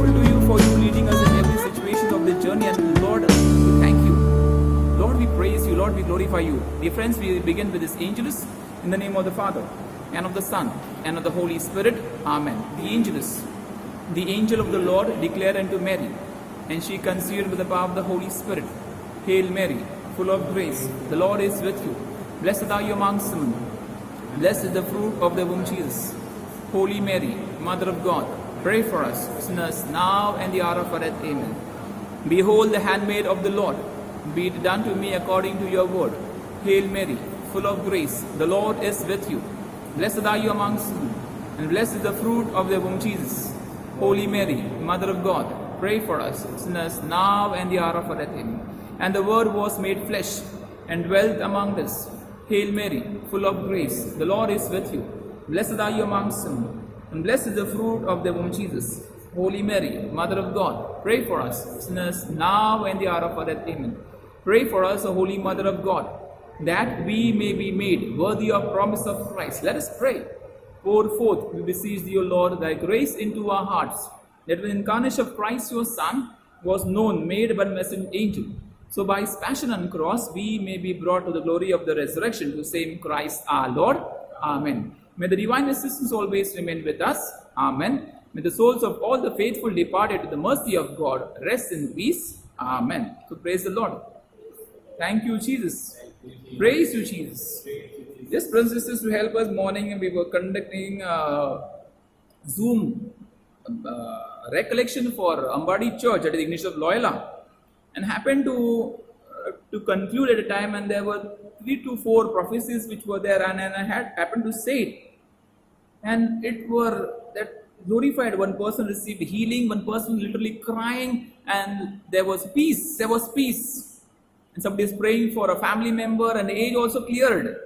grateful to you for you leading us in every situation of the journey. And Lord, we thank you. Lord, we praise you. Lord, we glorify you. Dear friends, we begin with this Angelus in the name of the Father, and of the Son, and of the Holy Spirit. Amen. The Angelus. The angel of the Lord declared unto Mary, and she conceived with the power of the Holy Spirit. Hail Mary, full of grace, the Lord is with you. Blessed are you amongst women. Blessed is the fruit of the womb, Jesus. Holy Mary, Mother of God, pray for us sinners now and the hour of our death. Amen. Behold the handmaid of the Lord. Be it done to me according to your word. Hail Mary, full of grace, the Lord is with you. Blessed are you amongst women, and blessed is the fruit of the womb, Jesus. Holy Mary, Mother of God, pray for us sinners now and the hour of our death. Amen. And the Word was made flesh and dwelt among us. Hail Mary, full of grace, the Lord is with you. Blessed are you amongst women, and blessed is the fruit of the womb, Jesus. Holy Mary, Mother of God, pray for us sinners now and the hour of our death. Amen. Pray for us, O Holy Mother of God, that we may be made worthy of promise of Christ. Let us pray. Pour forth, we beseech thee, O Lord, thy grace into our hearts, that when the incarnation of Christ your Son was known, made by messenger angel, so by his passion and cross we may be brought to the glory of the resurrection, to same Christ our Lord. Amen. May the divine assistance always remain with us. Amen. May the souls of all the faithful departed to the mercy of God rest in peace. Amen. So praise the Lord. Thank you, Jesus. Praise you, Jesus. Yes, brothers and sisters, to help us morning, we were conducting Zoom recollection for Ambadi Church at the Ignition of Loyola, and happened to conclude at a time, and there were 3 to 4 prophecies which were there, and I had happened to say it, and it were that glorified. One person received healing, one person literally crying, and there was peace. There was peace, and somebody is praying for a family member, and the age also cleared.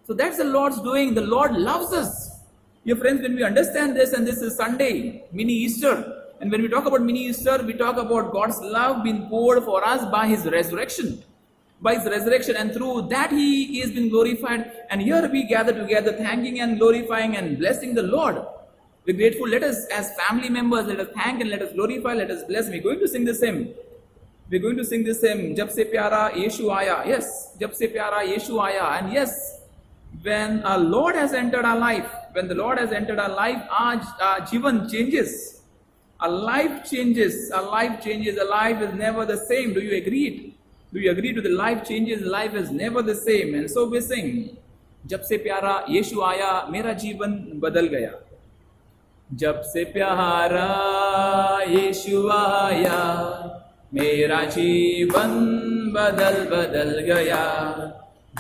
So that's the Lord's doing. The Lord loves us. Dear friends, when we understand this, and this is Sunday, mini Easter, and when we talk about mini Easter, we talk about God's love being poured for us by His resurrection. By His resurrection, and through that He is been glorified. And here we gather together, thanking and glorifying and blessing the Lord. We're grateful. Let us, as family members, let us thank and let us glorify, let us bless. We're going to sing this hymn. We're going to sing this hymn. Jab se pyara Yeshu aaya. Yes, Jab se pyara Yeshu aaya. And yes, when our Lord has entered our life, when the Lord has entered our life, our jivan changes. Our life changes. Our life changes. Our life is never the same. Do you agree? Do you agree to the life changes? Life is never the same. And so we sing. Jab se pyara Yeshu aaya, mera jivan badal gaya. Jab se pyara Yeshu aaya, मेरा जीवन बदल गया.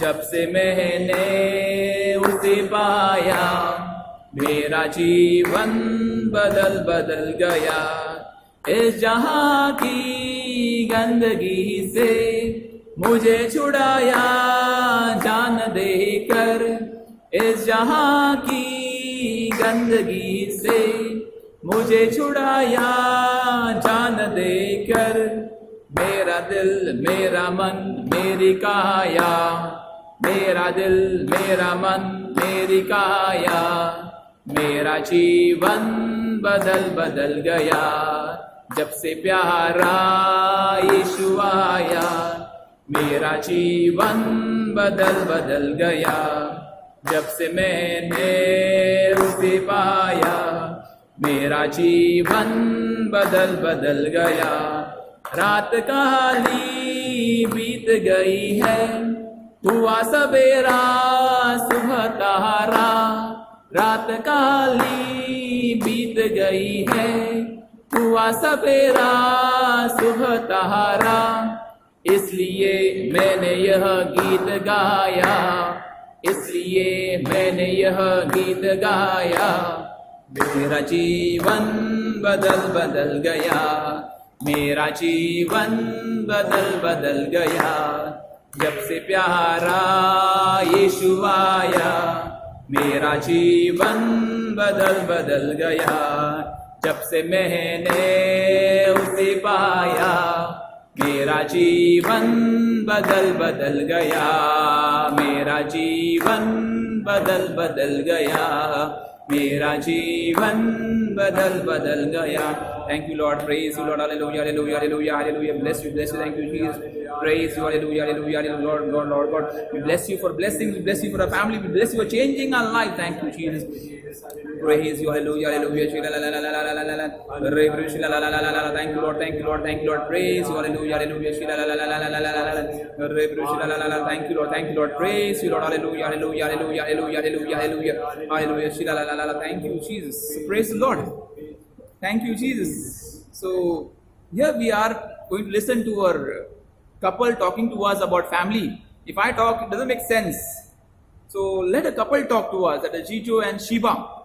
जब से मैंने उसे पाया, मेरा जीवन बदल गया. इस जहां की गंदगी से मुझे छुड़ाया जान देकर. इस जहां की गंदगी से मुझे छुड़ाया जान देकर. मेरा दिल मेरा मन मेरी काया, मेरा दिल मेरा मन मेरी काया, मेरा जीवन बदल गया. जब से प्यारा यीशु आया, मेरा जीवन बदल गया. जब से मैंने उसे पाया, मेरा जीवन बदल गया. रात काली बीत गई है, हुआ सवेरा सुबह तारा. रात काली बीत गई है, हुआ सवेरा सुबह तारा. इसलिए मैंने यह गीत गाया, इसलिए मैंने यह गीत गाया. मेरा जीवन बदल गया, मेरा जीवन बदल गया. जब से प्यारा यीशु आया, मेरा जीवन बदल गया. जब से मैंने उसे पाया, मेरा जीवन बदल गया. मेरा जीवन बदल गया. मेरा जीवन बदल बदल गया. Thank you, Lord. Praise you, Lord. Hallelujah, hallelujah, hallelujah, hallelujah. Bless you, bless you. Thank you, Jesus. Praise you, hallelujah, hallelujah, hallelujah. Lord, God, Lord, God. We bless you for blessings. We bless you for our family. We bless you for changing our life. Thank you, Jesus. Praise you, hallelujah, hallelujah. Thank you, Lord, thank you, Lord, thank you, Lord. Praise you, hallelujah, hallelujah. Thank you, Lord, thank you, Lord. Praise you, Lord, hallelujah, hallelujah, hallelujah, hallelujah, hallelujah, hallelujah. Thank you, Jesus. Praise the Lord. Thank you, Jesus. So here we are going to listen to our couple talking to us about family. If I talk, it doesn't make sense. So let a couple talk to us, that is Jijo and Shiba.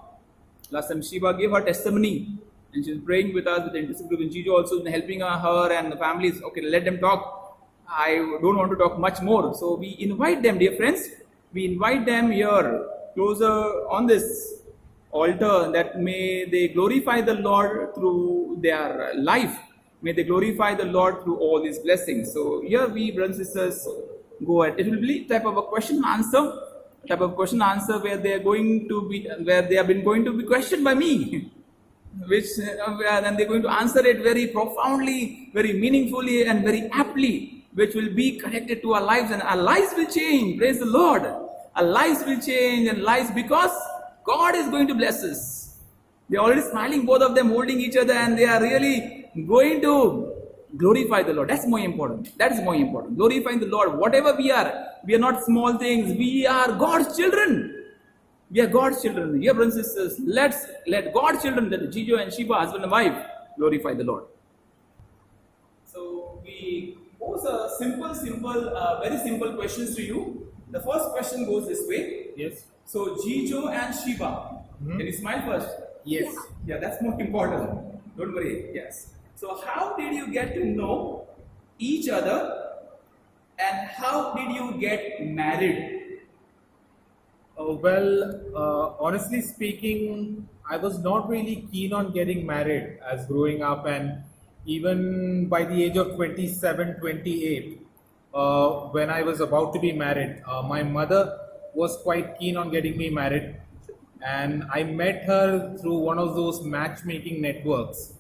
Last time Shiva gave her testimony and she's praying with us with the intercession group, and Jijo also is helping her and the families. Okay, let them talk. I don't want to talk much more. So we invite them, dear friends. We invite them here closer on this altar, that may they glorify the Lord through their life. May they glorify the Lord through all these blessings. So here we, brothers and sisters, go ahead. It will be type of a question answer, type of question answer where they are going to be, where they have been going to be questioned by me, which and they're going to answer it very profoundly, very meaningfully, and very aptly, which will be connected to our lives, and our lives will change. Praise the Lord. Our lives will change, and lives, because God is going to bless us. They are already smiling, both of them holding each other, and they are really going to glorify the Lord. That's more important. That is more important. Glorifying the Lord. Whatever we are not small things. We are God's children. We are God's children. Dear brothers and sisters, let God's children, that Jijo and Shiva, husband and wife, glorify the Lord. So we pose a very simple questions to you. The first question goes this way. Yes. So Jijo and Shiva, can you smile first? Yes. Yeah, that's more important. Don't worry. Yes. So how did you get to know each other, and how did you get married? Honestly speaking, I was not really keen on getting married as growing up, and even by the age of 27, 28, when I was about to be married, my mother was quite keen on getting me married, and I met her through one of those matchmaking networks.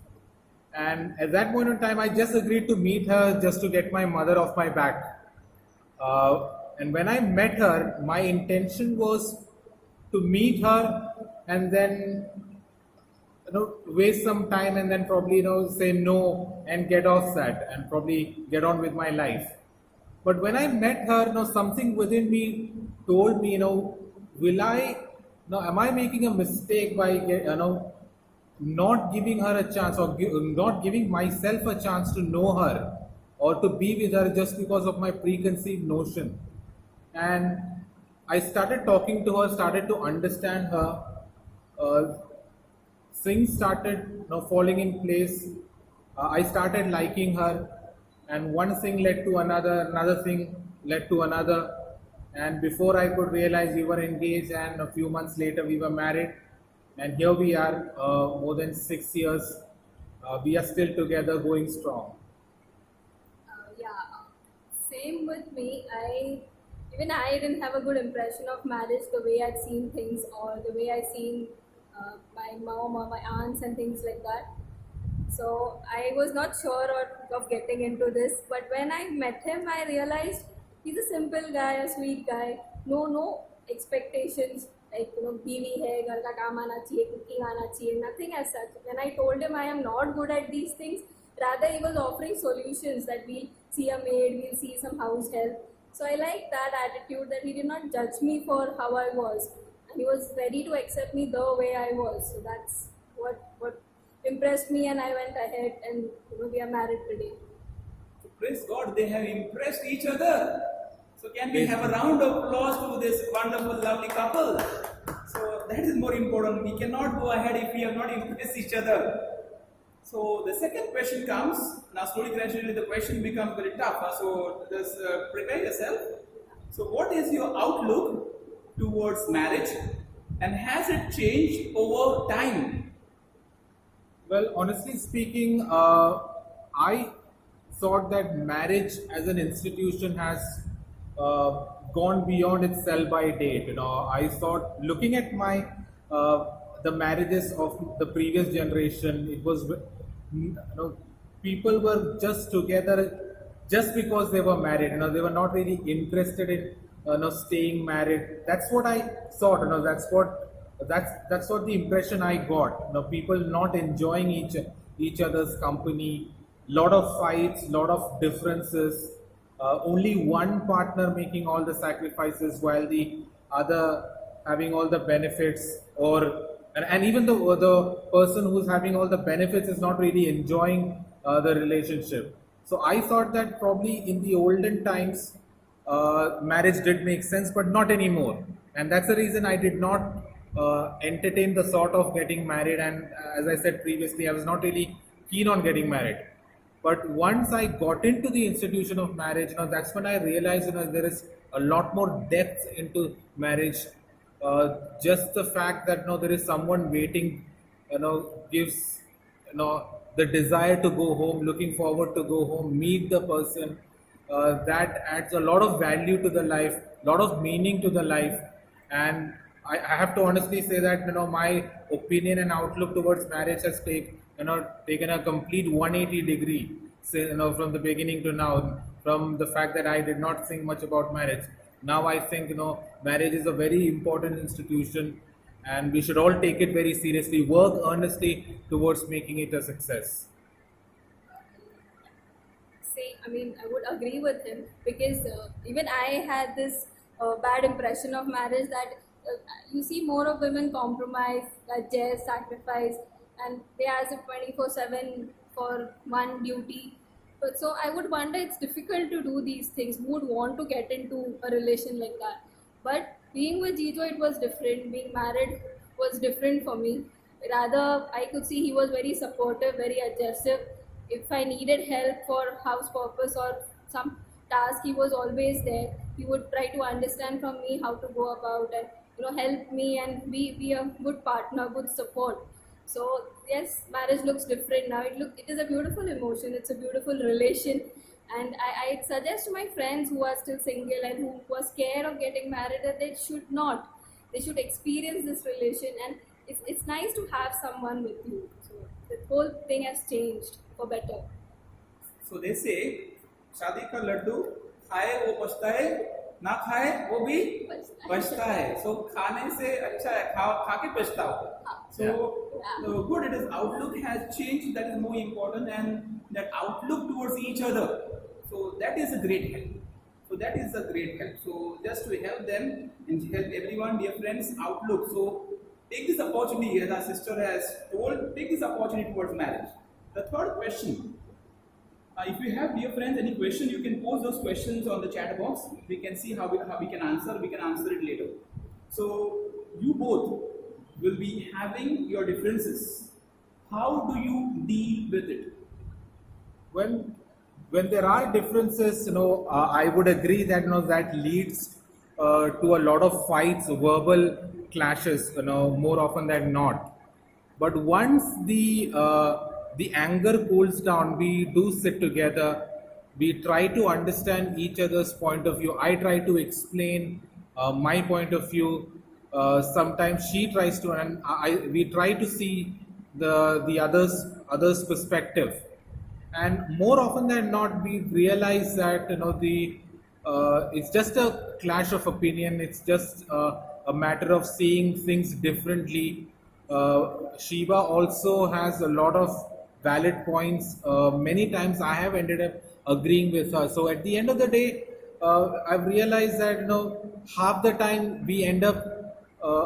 And at that point in time, I just agreed to meet her just to get my mother off my back. And when I met her, my intention was to meet her and then waste some time and then probably say no and get off that and probably get on with my life. But when I met her, something within me told me, will I, am I making a mistake by not giving her a chance, or not giving myself a chance to know her or to be with her just because of my preconceived notion. And I started talking to her, started to understand her. Things started falling in place. I started liking her, and one thing led to another thing led to another. And before I could realize, we were engaged, and a few months later we were married. And here we are, more than 6 years. We are still together, going strong. Yeah, same with me. I didn't have a good impression of marriage, the way I'd seen things, or the way I'd seen my mom or my aunts and things like that. So I was not sure of getting into this. But when I met him, I realized he's a simple guy, a sweet guy. No expectations. Like, बीवी है, घर का काम आना चाहिए, cooking आना चाहिए, nothing as such. When I told him I am not good at these things, rather he was offering solutions, that we'll see a maid, we'll see some house help. So I liked that attitude, that he did not judge me for how I was, and he was ready to accept me the way I was. So that's what impressed me, and I went ahead, and we are married today. So praise God, they have impressed each other. So can we have a round of applause to this wonderful, lovely couple? So that is more important. We cannot go ahead if we have not impressed each other. So the second question comes. Now slowly, gradually, the question becomes very tough. So just prepare yourself. So what is your outlook towards marriage, and has it changed over time? Well, honestly speaking, I thought that marriage as an institution has gone beyond its sell by date. I thought, looking at my the marriages of the previous generation, it was, people were just together just because they were married. They were not really interested in staying married. That's what I thought. That's what the impression I got. People not enjoying each other's company, lot of fights, lot of differences, only one partner making all the sacrifices while the other having all the benefits, and even the person who's having all the benefits is not really enjoying the relationship. So I thought that probably in the olden times, marriage did make sense, but not anymore. And that's the reason I did not entertain the thought of getting married. And as I said previously, I was not really keen on getting married. But once I got into the institution of marriage, that's when I realized, there is a lot more depth into marriage. Just the fact that, there is someone waiting, gives, the desire to go home, looking forward to go home, meet the person. That adds a lot of value to the life, lot of meaning to the life. And I have to honestly say that, my opinion and outlook towards marriage has taken a complete 180-degree, say, from the beginning to now. From the fact that I did not think much about marriage, now I think, marriage is a very important institution, and we should all take it very seriously, work earnestly towards making it a success. Say, I mean, I would agree with him because even I had this bad impression of marriage that you see more of women compromise, adjust, sacrifice, and they as if 24/7 for one duty. But so I would wonder it's difficult to do these things. Who would want to get into a relation like that? But being with Jijo, it was different. Being married was different for me. Rather, I could see he was very supportive, very adjustive. If I needed help for house purpose or some task, he was always there. He would try to understand from me how to go about and help me and be a good partner, good support. So yes, marriage looks different now. It is a beautiful emotion. It's a beautiful relation, and I suggest to my friends who are still single and who are scared of getting married that they should not. They should experience this relation, and it's nice to have someone with you. So the whole thing has changed for better. So they say शादी का लड्डू खाए वो पछताए, ना खाए वो भी पछता है. So खाने से अच्छा है खा के पछताओ. So good, it is outlook has changed, that is more important, and that outlook towards each other. So that is a great help. So that is a great help. So just to help them and help everyone, dear friends, outlook. So take this opportunity, as our sister has told, take this opportunity towards marriage. The third question. If you have, dear friends, any question, you can post those questions on the chat box. We can see how we can answer. We can answer it later. So you both will be having your differences. How do you deal with it? When there are differences, I would agree that that leads to a lot of fights, verbal clashes, more often than not. But once the anger cools down, we do sit together. We try to understand each other's point of view. I try to explain my point of view. Sometimes she tries to, and we try to see the others perspective. And more often than not, we realize that the it's just a clash of opinion. It's just a matter of seeing things differently. Shiva also has a lot of valid points. Many times I have ended up agreeing with her. So at the end of the day, I've realized that half the time we end up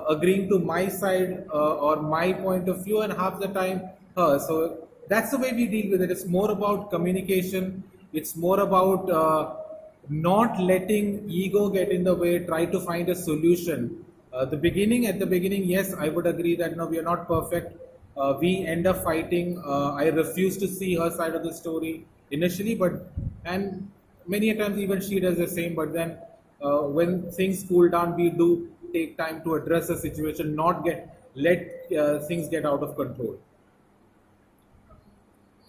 agreeing to my side or my point of view, and half the time her. So that's the way we deal with it. It's more about communication. It's more about not letting ego get in the way. Try to find a solution. At the beginning, yes, I would agree that we are not perfect. We end up fighting. I refuse to see her side of the story initially, and many a times even she does the same. But then, when things cool down, we do take time to address the situation, not let things get out of control.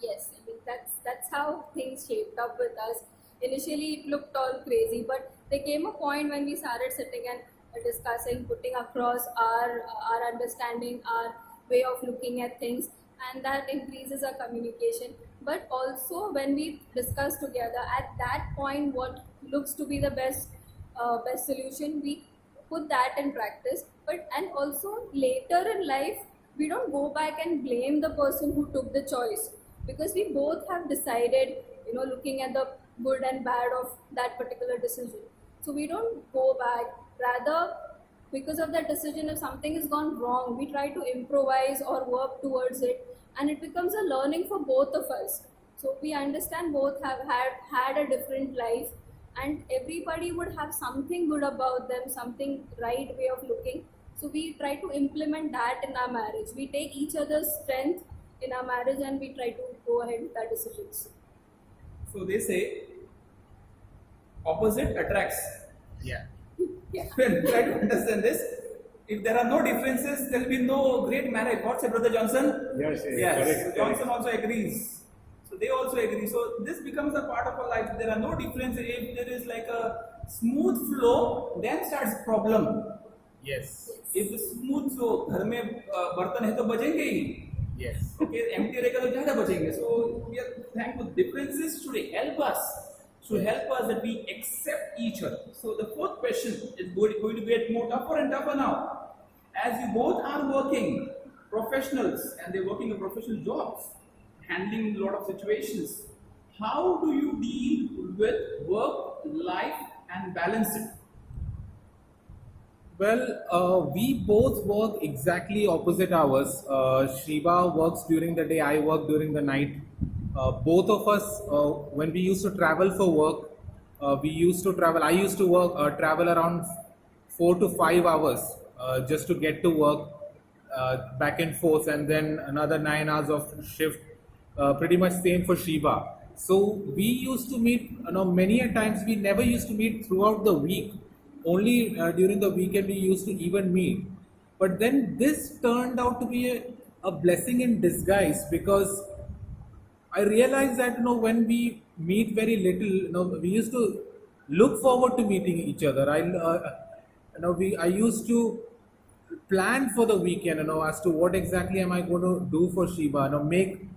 Yes, I mean that's how things shaped up with us. Initially, it looked all crazy, but there came a point when we started sitting and discussing, putting across our understanding, our way of looking at things, and that increases our communication. But also when we discuss together, at that point, what looks to be the best solution, we put that in practice. But and also later in life, we don't go back and blame the person who took the choice, because we both have decided, looking at the good and bad of that particular decision. So we don't go back. Rather, because of that decision, if something has gone wrong, we try to improvise or work towards it, and it becomes a learning for both of us. So we understand both have had a different life, and everybody would have something good about them, something right way of looking. So we try to implement that in our marriage. We take each other's strength in our marriage, and we try to go ahead with our decisions. So they say opposite attracts. Yeah. Yeah. Well, try to understand this. If there are no differences, there will be no great marriage. What say, Brother Johnson? Yes, yes, Yes. correct, Johnson also agrees. So they also agree. So this becomes a part of our life. There are no differences. If there is like a smooth flow, then starts problem. Yes. If the smooth flow, घर में बर्तन है तो बचेंगे ही. Yes. Okay, empty रहेगा तो ज़्यादा बचेंगे. So we are thankful. Differences should help us. Should help us that we accept each other. So the fourth question is going to get more tougher and tougher now. As you both are working professionals and they're working in professional jobs, handling a lot of situations, how do you deal with work, life, and balance it? Well, we both work exactly opposite hours. Shiva works during the day, I work during the night. Both of us, when we used to travel for work, we used to travel. I used to travel around 4 to 5 hours just to get to work, back and forth, and then another 9 hours of shift. Pretty much same for Shiva. So we used to meet. Many a times we never used to meet throughout the week. Only during the weekend we used to even meet. But then this turned out to be a blessing in disguise, because I realized that when we meet very little, we used to look forward to meeting each other. I used to plan for the weekend, as to what exactly am I going to do for Shiva, make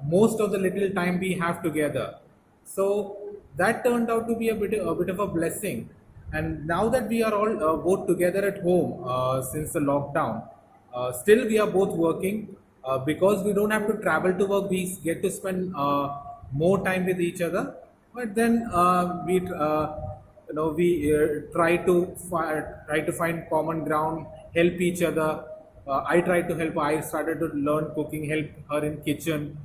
most of the little time we have together. So that turned out to be a bit of a blessing. And now that we are all both together at home since the lockdown, still we are both working, because we don't have to travel to work. We get to spend more time with each other. But then we try to find common ground, help each other. I tried to help. I started to learn cooking, help her in kitchen.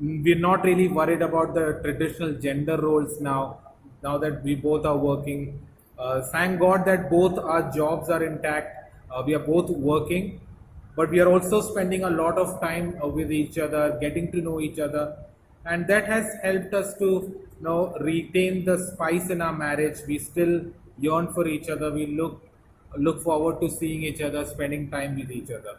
We're not really worried about the traditional gender roles now. Now that we both are working, thank God that both our jobs are intact. We are both working, but we are also spending a lot of time with each other, getting to know each other, and that has helped us to retain the spice in our marriage. We still yearn for each other. We look forward to seeing each other, spending time with each other.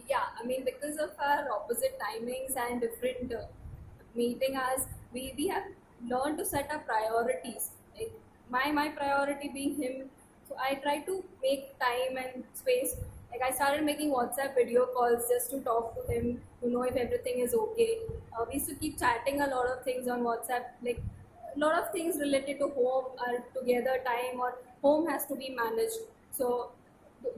Yeah, I mean, because of our opposite timings and different meeting hours, we have learned to set our priorities. Like my priority being him, so I try to make time and space. Like I started making WhatsApp video calls just to talk to him, to know if everything is okay. We used to keep chatting a lot of things on WhatsApp, like a lot of things related to home are together time, or home has to be managed. So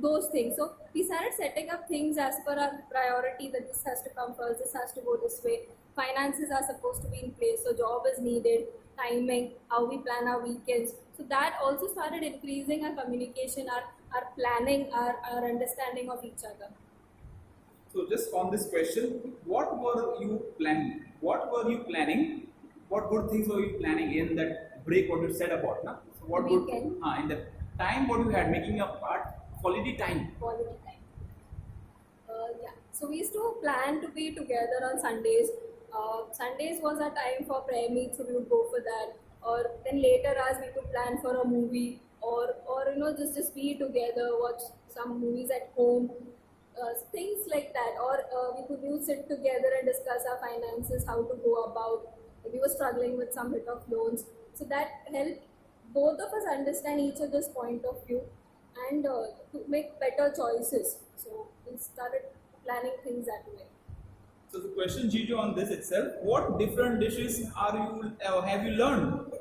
those things. So we started setting up things as per our priority, that this has to come first, this has to go this way. Finances are supposed to be in place, so job is needed, timing, how we plan our weekends. So that also started increasing our communication, our planning, our understanding of each other. So just on this question, what were you planning? What were you planning? What good things were you planning in that break? What you said about, na? So what Weekend. good? In the time what you had making a part quality time. Quality time. Yeah. So we used to plan to be together on Sundays. Sundays was our time for prayer meet, so we would go for that. Or then later, as we could plan for a movie, or just be together, watch some movies at home, things like that. Or we could sit together and discuss our finances, how to go about. We were struggling with some bit of loans, so that helped both of us understand each other's point of view and to make better choices. So we started planning things that way. So the question, Gigi, on this itself: what different dishes are you have you learned?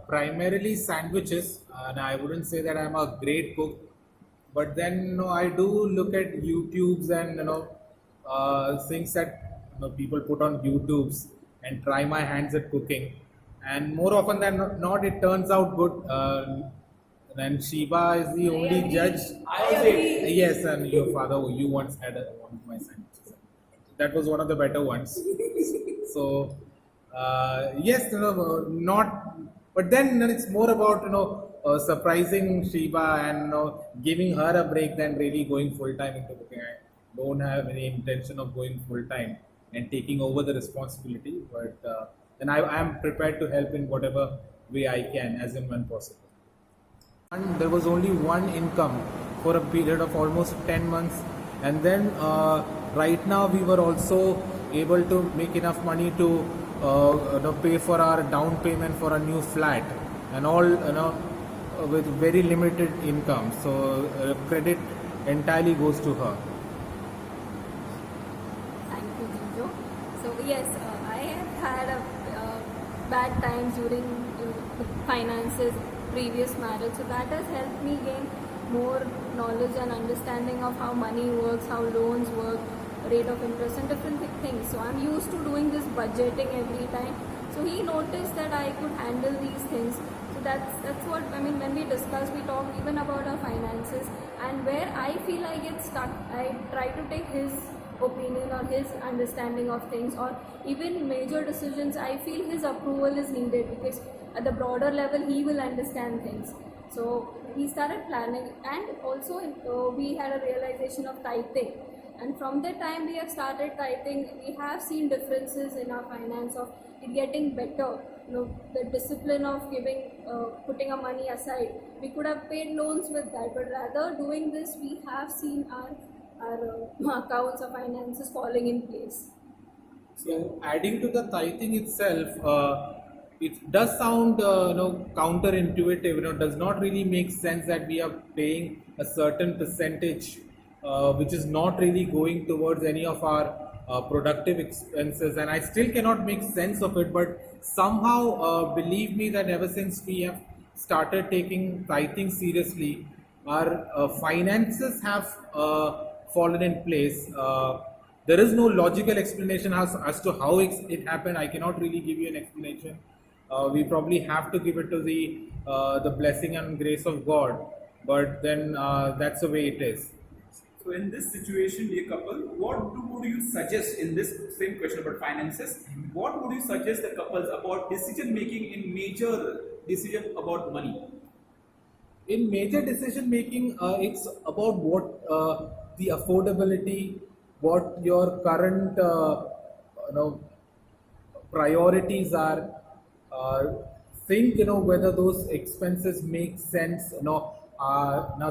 Primarily sandwiches, and I wouldn't say that I'm a great cook, but then I do look at YouTubes and things that people put on YouTubes and try my hands at cooking, and more often than not, it turns out good. And Shiba is the only judge. I agree. Yes, and your father, you once had one of my sandwiches. That was one of the better ones. So yes, not. But then it's more about surprising Shiba and giving her a break than really going full time into cooking. I don't have any intention of going full time and taking over the responsibility, but then I am prepared to help in whatever way I can, as and when possible. And there was only one income for a period of almost 10 months, and then right now we were also able to make enough money to pay for our down payment for a new flat, and all with very limited income, so credit entirely goes to her. Thank you, Jinjo. So yes, I have had a bad times during the finances, previous marriage. So that has helped me gain more knowledge and understanding of how money works, how loans work, rate of interest, and different things. So I'm used to doing this budgeting every time. So he noticed that I could handle these things. So that's what I mean. When we discuss, we talk even about our finances, and where I feel I get stuck, I try to take his opinion or his understanding of things, or even major decisions. I feel his approval is needed because at the broader level he will understand things. So we started planning, and also we had a realization of tithing, and from that time we have started tithing. We have seen differences in our finance of it getting better. The discipline of giving, putting our money aside. We could have paid loans with that, but rather doing this, we have seen our accounts or finances falling in place. So adding to the tithing itself, it does sound counterintuitive. Does not really make sense that we are paying a certain percentage, which is not really going towards any of our productive expenses, and I still cannot make sense of it. But somehow, believe me that ever since we have started taking tithing seriously, our finances have fallen in place. There is no logical explanation as to how it happened. I cannot really give you an explanation. We probably have to give it to the blessing and grace of God. But then that's the way it is. So in this situation, dear couple, would you suggest in this same question about finances? What would you suggest the couples about decision making in major decision about money? In major decision making, it's about what the affordability, what your current you know priorities are. Think whether those expenses make sense. Now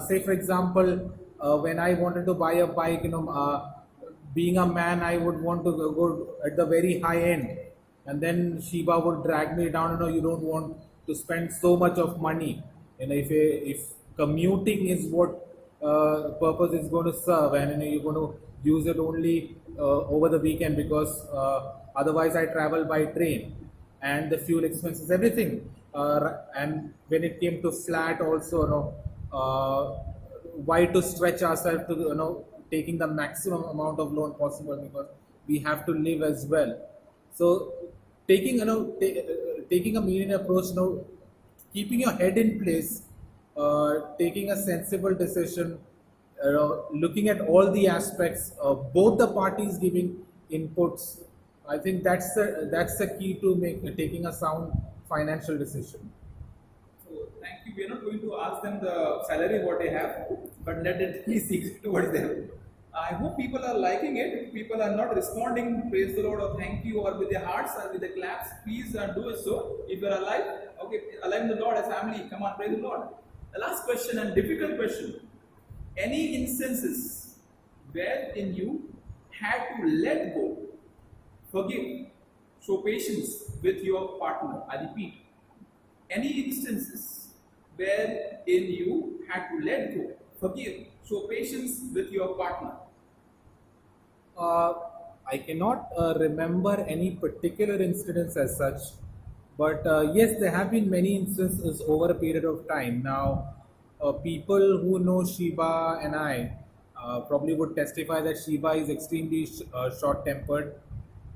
say for example, when I wanted to buy a bike, being a man, I would want to go at the very high end, and then Shiba would drag me down. You don't want to spend so much of money. If commuting is what purpose it's going to serve, and you're going to use it only over the weekend, because otherwise I travel by train, and the fuel expenses, everything. And when it came to flat also, why to stretch ourselves to taking the maximum amount of loan possible, because we have to live as well. So taking taking a meaningful approach, keeping your head in place, taking a sensible decision, looking at all the aspects, both the parties giving inputs. I think that's the key to taking a sound financial decision. So thank you. We are not going to ask them the salary what they have, but let it be secret towards them. I hope people are liking it. If people are not responding, praise the Lord or thank you or with their hearts or with the claps, please do it so. If you are alive, okay, alive in the Lord as family, come on, praise the Lord. The last question and difficult question. Any instances wherein you had to let go, forgive, show patience with your partner? I repeat, any instances where in you had to let go, forgive, show patience with your partner? Uh, I cannot remember any particular incidents as such, but yes, there have been many instances over a period of time. Now, people who know Shiba and I probably would testify that Shiba is extremely short tempered.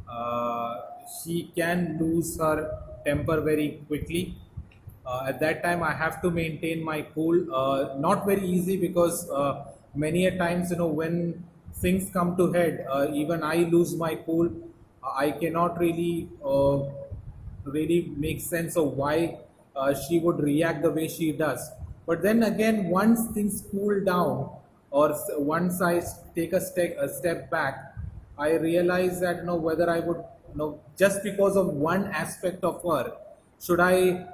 Uh, she can lose her temper very quickly. At that time, I have to maintain my cool. Not very easy because many a times, when things come to head, even I lose my cool. I cannot really make sense of why she would react the way she does. But then again, once things cool down, or once I take a step back, I realize that whether I would just because of one aspect of her, should I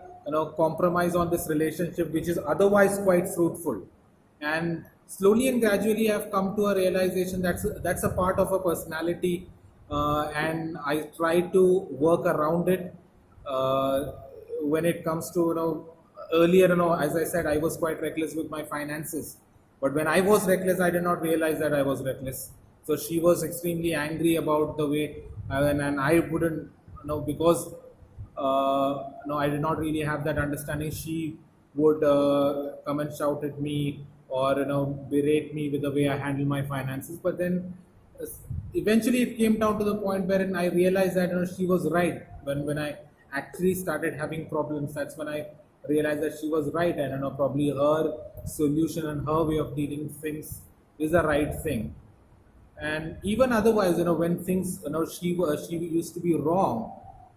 compromise on this relationship which is otherwise quite fruitful. And slowly and gradually I've come to a realization that's a part of a personality, and I try to work around it. uh, when it comes to earlier, as I said, I was quite reckless with my finances, but when I was reckless I did not realize that I was reckless. So she was extremely angry about the way, and I wouldn't because no, I did not really have that understanding. She would come and shout at me, or berate me with the way I handle my finances. But then uh, eventually it came down to the point wherein I realized that she was right. When I actually started having problems, that's when I realized that she was right, and probably her solution and her way of dealing with things is the right thing. And even otherwise, when things, she used to be wrong,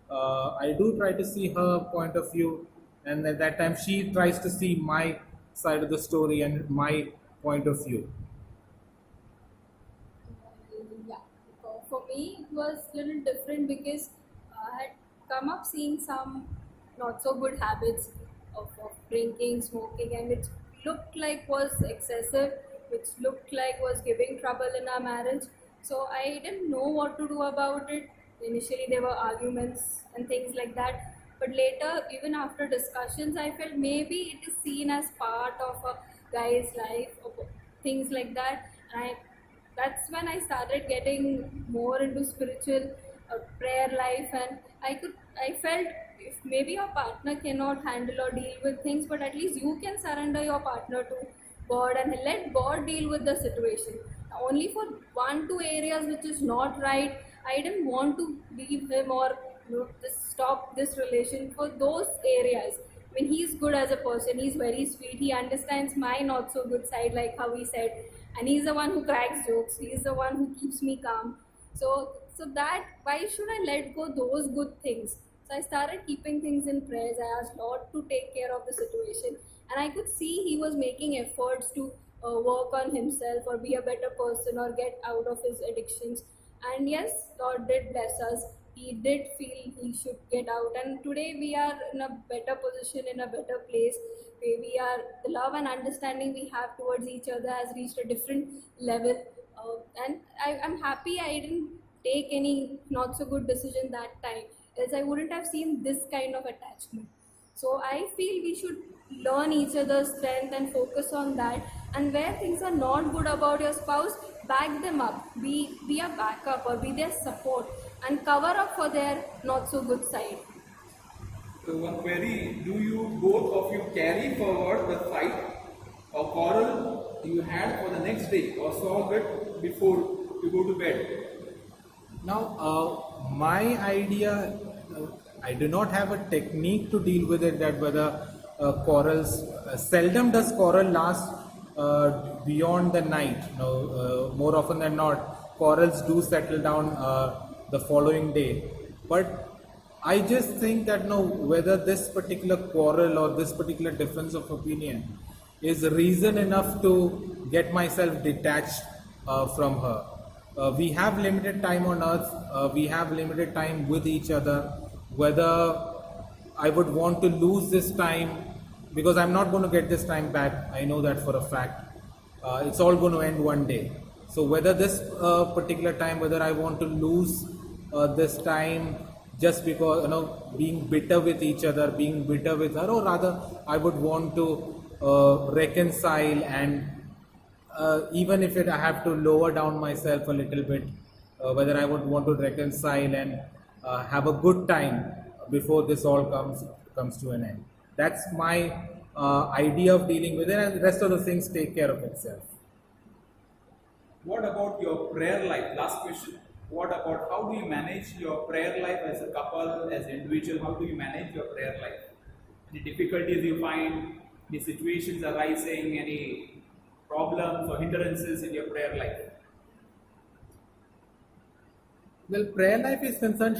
I do try to see her point of view, and at that time she tries to see my side of the story and my point of view. Yeah, for me it was little different because I had come up seeing some not so good habits of drinking, smoking, and which looked like was excessive, which looked like was giving trouble in our marriage. So I didn't know what to do about it. Initially, there were arguments and things like that. But later, even after discussions, I felt maybe it is seen as part of a guy's life, or things like that. And that's when I started getting more into spiritual prayer life, and I felt if maybe your partner cannot handle or deal with things, but at least you can surrender your partner to God and let God deal with the situation. Only for one, two areas which is not right, I didn't want to leave him or just stop this relation for those areas. I mean, he's good as a person. He's very sweet. He understands my not so good side, like how he said, and he's the one who cracks jokes. He's the one who keeps me calm. So that why should I let go those good things? So I started keeping things in prayers. I asked Lord to take care of the situation, and I could see he was making efforts to work on himself or be a better person or get out of his addictions. And yes, God did bless us. He did feel he should get out, and today we are in a better position, in a better place. We are the love and understanding we have towards each other has reached a different level, and I'm happy I didn't take any not so good decision that time, else I wouldn't have seen this kind of attachment. So I feel we should learn each other's strength and focus on that. And where things are not good about your spouse, back them up. Be a backup or be their support and cover up for their not so good side. So one query, do you both of you carry forward the fight or quarrel you had for the next day or solve it before you go to bed? Now, my idea, I do not have a technique to deal with it. That whether quarrels, seldom does quarrel last beyond the night. More often than not, quarrels do settle down the following day. But I just think that whether this particular quarrel or this particular difference of opinion is reason enough to get myself detached from her. We have limited time on earth, we have limited time with each other. Whether I would want to lose this time, because I'm not going to get this time back, I know that for a fact. It's all going to end one day. So whether this particular time, whether I want to lose this time just because being bitter with each other, being bitter with her, or rather I would want to reconcile, and even if I have to lower down myself a little bit, whether I would want to reconcile and have a good time before this all comes to an end. That's my idea of dealing with it, and the rest of the things take care of itself. What about your prayer life? Last question. What about how do you manage your prayer life as a couple, as an individual? How do you manage your prayer life? Any difficulties you find? Any situations arising? Any problems or hindrances in your prayer life? Well, prayer life is concerned,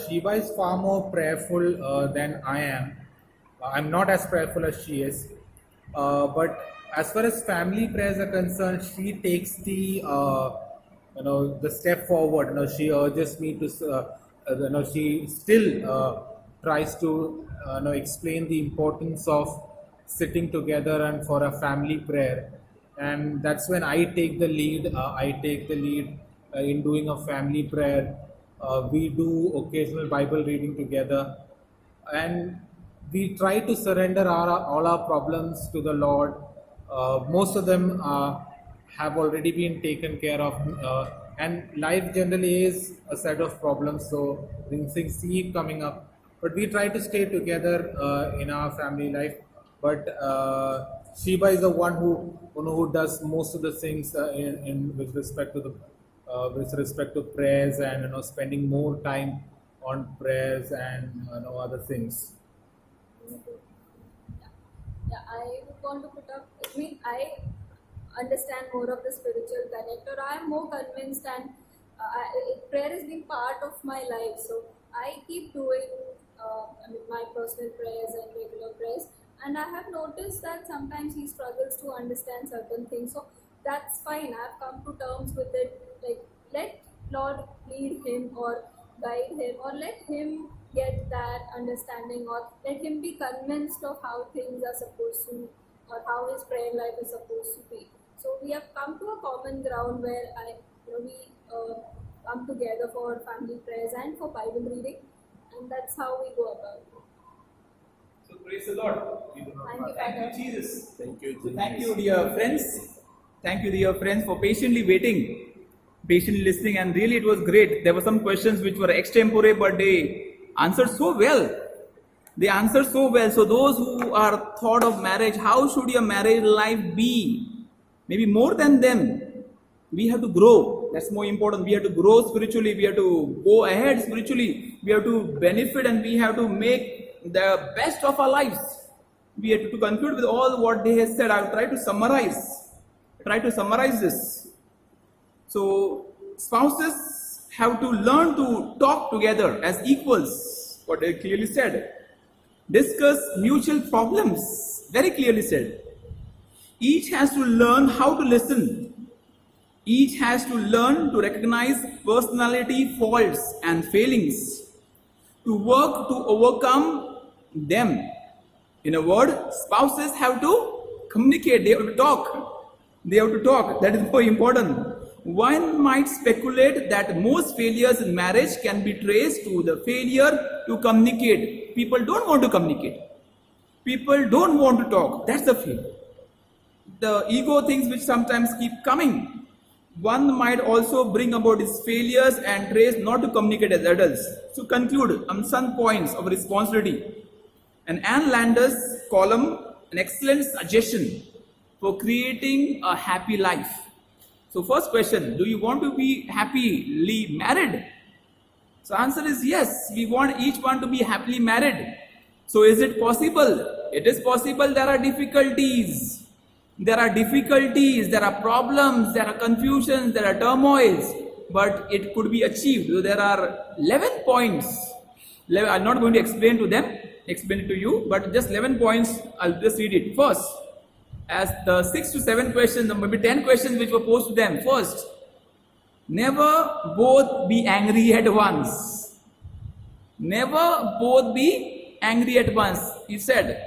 Shiva is far more prayerful than I am. I'm not as prayerful as she is. But as far as family prayers are concerned, she takes the step forward. She urges me to, she still tries to, explain the importance of sitting together and for a family prayer. And that's when I take the lead. I take the lead in doing a family prayer. We do occasional Bible reading together, and we try to surrender all our problems to the Lord. Most of them have already been taken care of, and life generally is a set of problems, so things keep coming up. But we try to stay together in our family life. But Shiva is the one who does most of the things in with respect to prayers, and spending more time on prayers and other things. Yeah, I would want to put up. I mean, I understand more of the spiritual connect, or I am more convinced, and prayer has been part of my life. So I keep doing my personal prayers and regular prayers, and I have noticed that sometimes he struggles to understand certain things. So that's fine. I've come to terms with it. Like, let Lord lead him or guide him, or let him get that understanding, or let him be convinced of how things are supposed to, or how his prayer life is supposed to be. So we have come to a common ground where we come together for family prayers and for Bible reading, and that's how we go about it. So praise the Lord. Thank you, Thank Father. you, Jesus. Thank you. So thank you, dear friends. Thank you, dear friends, for patiently waiting, patiently listening, and really it was great. There were some questions which were extempore, but they answered so well. They answered so well. So those who are thought of marriage, how should your marriage life be? Maybe more than them. We have to grow. That's more important. We have to grow spiritually. We have to go ahead spiritually. We have to benefit, and we have to make the best of our lives. We have to conclude with all what they have said. I will try to summarize this. So spouses have to learn to talk together as equals, what they clearly said. Discuss mutual problems, very clearly said. Each has to learn how to listen. Each has to learn to recognize personality faults and failings, to work to overcome them. In a word, spouses have to communicate, they have to talk. That is very important. One might speculate that most failures in marriage can be traced to the failure to communicate. People don't want to communicate. People don't want to talk. That's the failure. The ego things which sometimes keep coming. One might also bring about his failures and trace not to communicate as adults. To conclude on some points of responsibility, and Anne Landers' column, an excellent suggestion for creating a happy life. So first question, do you want to be happily married? So answer is yes, we want each one to be happily married. So is it possible? It is possible. There are difficulties. There are problems, there are confusions, there are turmoils, but it could be achieved. So there are 11 points. I'm not going to explain it to you, but just 11 points, I'll just read it. First, as the 6 to 7 questions, or maybe 10 questions which were posed to them. First, never both be angry at once. Never both be angry at once. He said,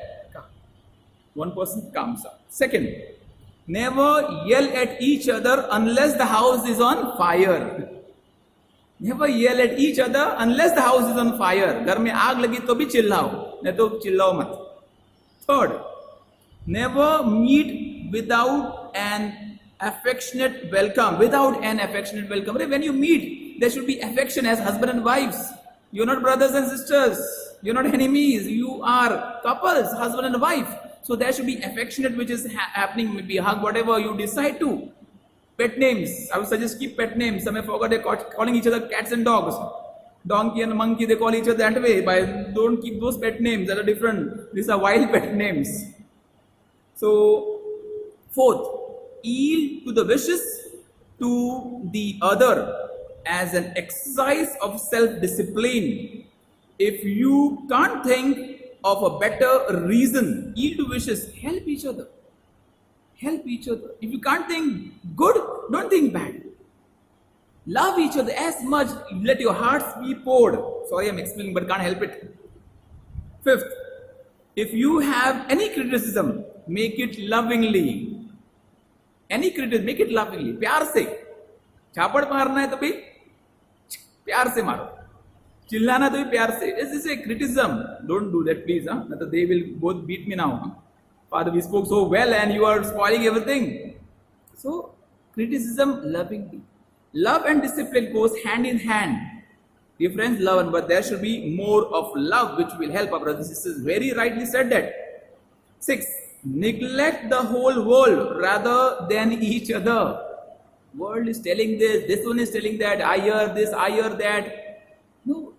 one person comes up. Second, never yell at each other unless the house is on fire. Never yell at each other unless the house is on fire. घर में आग लगी तो भी चिल्लाओ, नहीं तो चिल्लाओ मत. Third, never meet without an affectionate welcome. Without an affectionate welcome. When you meet, there should be affection as husband and wives. You're not brothers and sisters. You're not enemies. You are couples, husband and wife. So there should be affectionate which is happening. Maybe hug, whatever you decide to. Pet names. I would suggest keep pet names. Some have forgotten calling each other cats and dogs. Donkey and monkey, they call each other that way. Don't keep those pet names that are different. These are wild pet names. So, fourth, yield to the wishes to the other as an exercise of self-discipline. If you can't think of a better reason, yield to wishes, help each other. Help each other. If you can't think good, don't think bad. Love each other as much. Let your hearts be poured. Sorry, I'm explaining, but can't help it. Fifth, if you have any criticism, make it lovingly. Any criticism, make it lovingly. प्यार से. झापड़ मारना है तो भी प्यार से मारो. चिल्लाना तो भी प्यार से. This is a criticism. Don't do that, please. Not that they will both beat me now. Father, we spoke so well and you are spoiling everything. So, criticism lovingly. Love and discipline goes hand in hand. Dear friends, love, but there should be more of love which will help our brothers and sisters. Very rightly said that. 6. Neglect the whole world rather than each other. World is telling this one is telling that, I hear this, I hear that. No.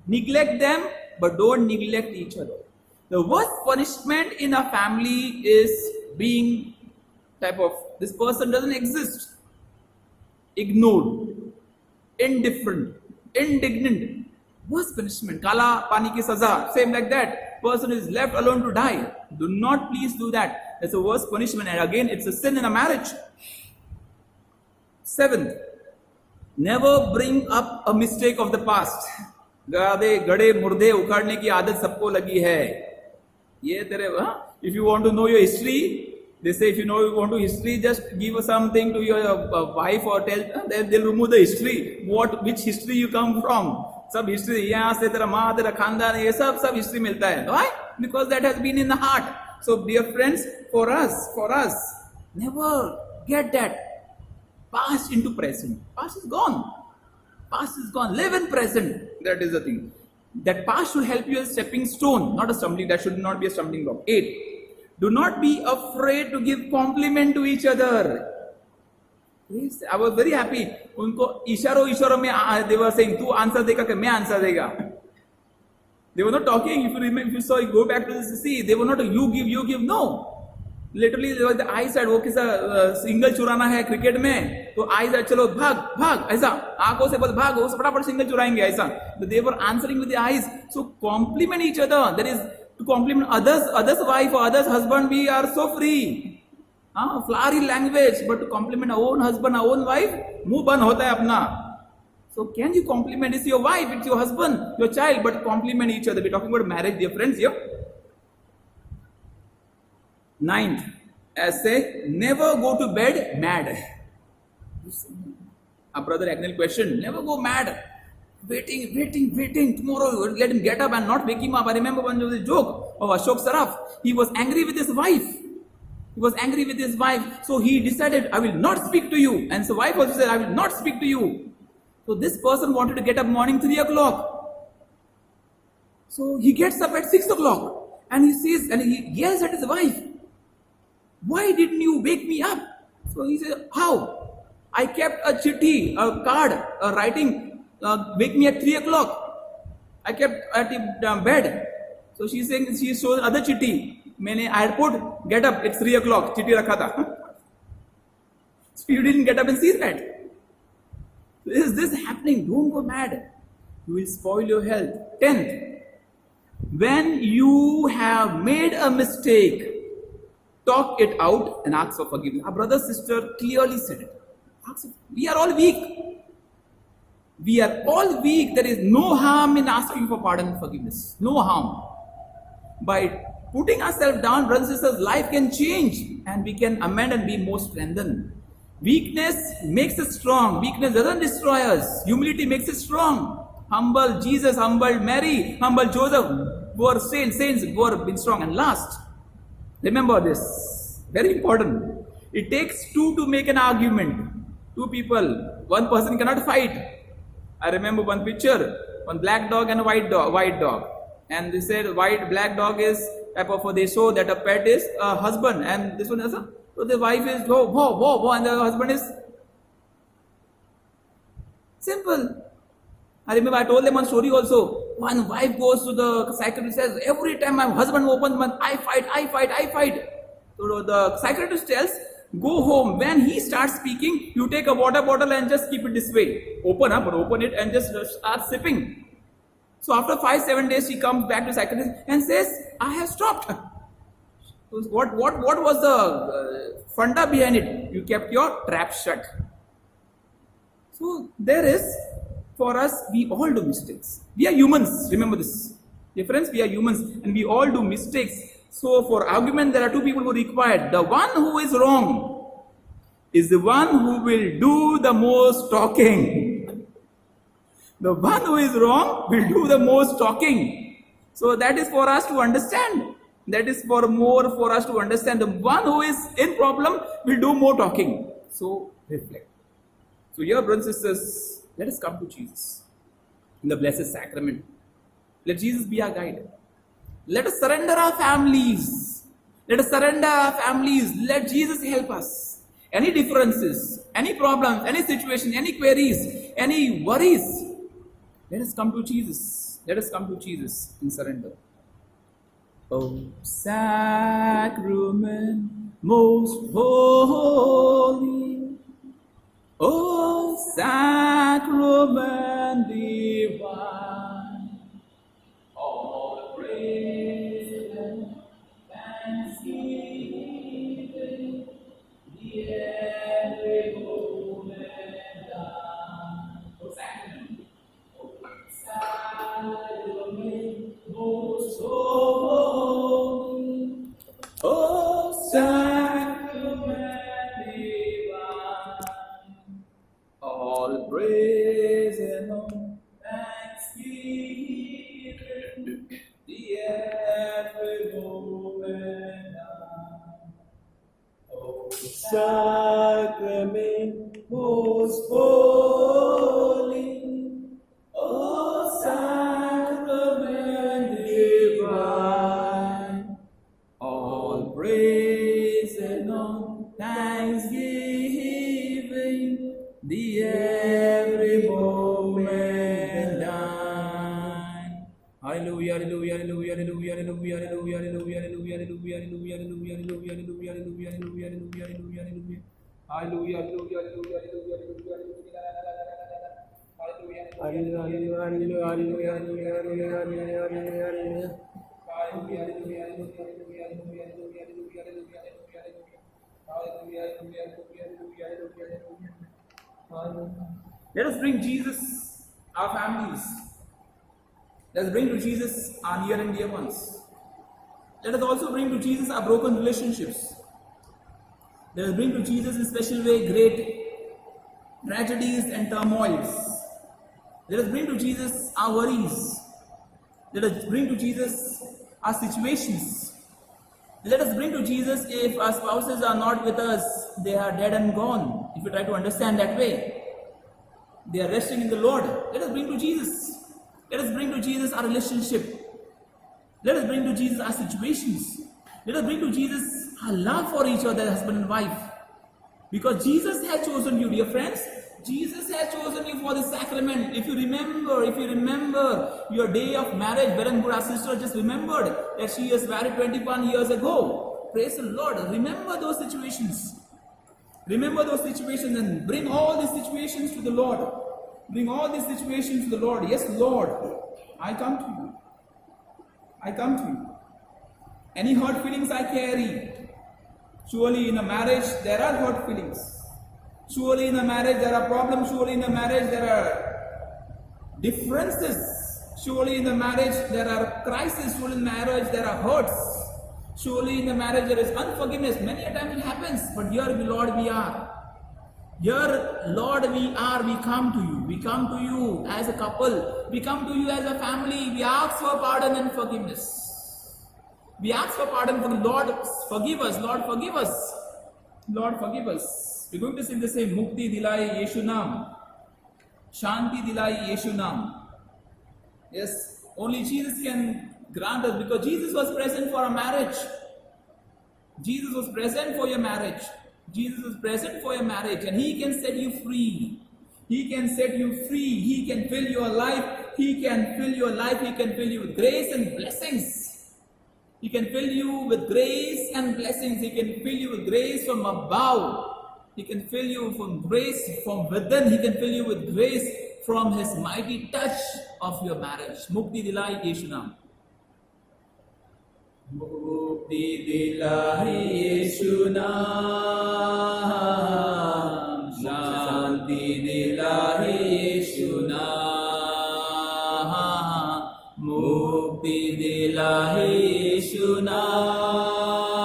Neglect them, but don't neglect each other. The worst punishment in a family is being type of, this person doesn't exist. Ignored, indifferent, indignant. Worst punishment. Kala pani ki saza. Same like that. Person is left alone to die. Do not please do that. That's the worst punishment. And again, it's a sin in a marriage. 7th, never bring up a mistake of the past. गाधे गड़े मुर्दे उखाड़ने की आदत सबको लगी है. ये तेरे if you want to know your history, they say if you want to history, just give something to your wife or tell, then they'll remove the history. Which history you come from? सब history यहाँ से तेरा माँ तेरा खानदान ये सब history मिलता है. Why? Because that has been in the heart. So dear friends, for us, never get that past into present. Past is gone. Past is gone. Live in present. That is the thing. That past should help you as a stepping stone, not a stumbling. That should not be a stumbling block. 8. Do not be afraid to give compliment to each other. Yes, I was very happy. उनको इशारों में they were saying, तू answer देगा कि मैं answer देगा. They were not talking. If you remember, if you saw, go back to this. See, they were not you give. No. Literally, the eyes said, वो किसा सिंगल चुराना है cricket में, तो eyes said, चलो भाग ऐसा, आंखों से बस भाग, वो फटाफट सिंगल चुराएंगे ऐसा. But they were answering with the eyes. So compliment each other. That is to compliment others' wife or others' husband. We are so free. Flowery language, but to compliment our own husband, our own wife, मुंह बंद होता है अपना. So can you compliment? It's your wife, it's your husband, your child, but compliment each other. We're talking about marriage, dear friends here. 9th, as say, never go to bed mad. A brother Agnel question, never go mad. Waiting. Tomorrow let him get up and not wake him up. I remember one of the joke of Ashok Saraf. He was angry with his wife. So he decided, I will not speak to you. And so wife also said, I will not speak to you. So this person wanted to get up morning 3 o'clock. So he gets up at 6 o'clock. And he says, and he yells at his wife, why didn't you wake me up? So he said, how? I kept a chitti, a card, a writing, wake me at 3 o'clock. I kept at the bed. So she's saying, she shows other chitti. I had put, get up, it's 3 o'clock, chitti rakha tha. So you didn't get up and see that. Is this happening? Don't go mad. You will spoil your health. 10th, when you have made a mistake, talk it out and ask for forgiveness. Our brother, sister clearly said it. We are all weak. There is no harm in asking for pardon and forgiveness. No harm. By putting ourselves down, brothers and sisters, life can change and we can amend and be more strengthened. Weakness makes us strong. Weakness doesn't destroy us. Humility makes us strong. Humble Jesus, humble Mary, humble Joseph were saints were been strong. And last, remember this, very important. It takes two to make an argument. Two people, one person cannot fight. I remember one picture, one black dog and a white dog. And they said black dog is type of, they show that a pet is a husband and this one is a, so the wife is whoa, and the husband is simple. I remember I told them one story also. One wife goes to the psychiatrist and says, every time my husband opens mouth, I fight. So the psychiatrist tells, go home. When he starts speaking, you take a water bottle and just keep it this way. Open it and just start sipping. So after 5-7 days, she comes back to psychiatrist and says, I have stopped. So what was the funda behind it? You kept your trap shut. So there is, for us, we all do mistakes. We are humans. Remember this. Dear friends, we are humans and we all do mistakes. So for argument, there are two people who are required. The one who is wrong is the one who will do the most talking. The one who is wrong will do the most talking. So that is for us to understand. That is for us to understand. The one who is in problem will do more talking. So reflect. So here, brothers and sisters, let us come to Jesus in the blessed sacrament. Let Jesus be our guide. Let us surrender our families. Let Jesus help us. Any differences, any problems, any situation, any queries, any worries, let us come to Jesus. Let us come to Jesus in surrender. O sacrament most holy, O sacrament divine, all praise and thanksgiving, the every moment done. O sacrament, O sacrament most holy, O sacrament divine, all praise and all thanksgiving, the every moment done. O sacrament most holy, O sacrament divine, all praise and all thanksgiving, the every moment thine. Hallelujah, hallelujah, hallelujah, hallelujah, hallelujah, hallelujah, hallelujah, hallelujah, hallelujah, hallelujah, hallelujah, hallelujah, hallelujah, hallelujah, hallelujah, hallelujah, hallelujah. Hallelujah, hallelujah, hallelujah, hallelujah, Let us bring Jesus our families. Let us bring to Jesus our near and dear ones. Let us also bring to Jesus our broken relationships. Let us bring to Jesus in special way great tragedies and turmoils. Let us bring to Jesus our worries. Let us bring to Jesus our situations. Let us bring to Jesus if our spouses are not with us, they are dead and gone. If you try to understand that way, they are resting in the Lord. Let us bring to Jesus. Let us bring to Jesus our relationship. Let us bring to Jesus our situations. Let us bring to Jesus our love for each other, husband and wife. Because Jesus has chosen you, dear friends. Jesus has chosen you for the sacrament. If you remember your day of marriage, Berenpur, our sister just remembered that she was married 21 years ago. Praise the Lord. Remember those situations. Remember those situations and bring all these situations to the Lord. Bring all these situations to the Lord. Yes, Lord, I come to you. I come to you. Any hurt feelings I carry. Surely in a marriage there are hurt feelings. Surely in a marriage there are problems. Surely in a marriage there are differences. Surely in the marriage there are crises. Surely in marriage there are hurts. Surely in the marriage there is unforgiveness. Many a time it happens. But here, Lord, we are. Here, Lord, we come to you. We come to you as a couple. We come to you as a family. We ask for pardon and forgiveness. We ask for pardon for Lord, forgive us. Lord, forgive us. Lord, forgive us. We're going to sing the same. Mukti dilai Yeshu Naam. Shanti dilai Yeshu Naam. Yes, only Jesus can grant us, because Jesus was present for a marriage. Jesus was present for your marriage. Jesus was present for your marriage, and He can set you free. He can set you free. He can fill your life. He can fill your life. He can fill you with grace and blessings. He can fill you with grace and blessings. He can fill you with grace from above. He can fill you from grace from within. He can fill you with grace from His mighty touch of your marriage. Mukti dilai Yeshu Naam. Mukti dilai Yeshu Naam. Shanti dilai Yeshu Naam. Mukti dilai Yeshu Naam.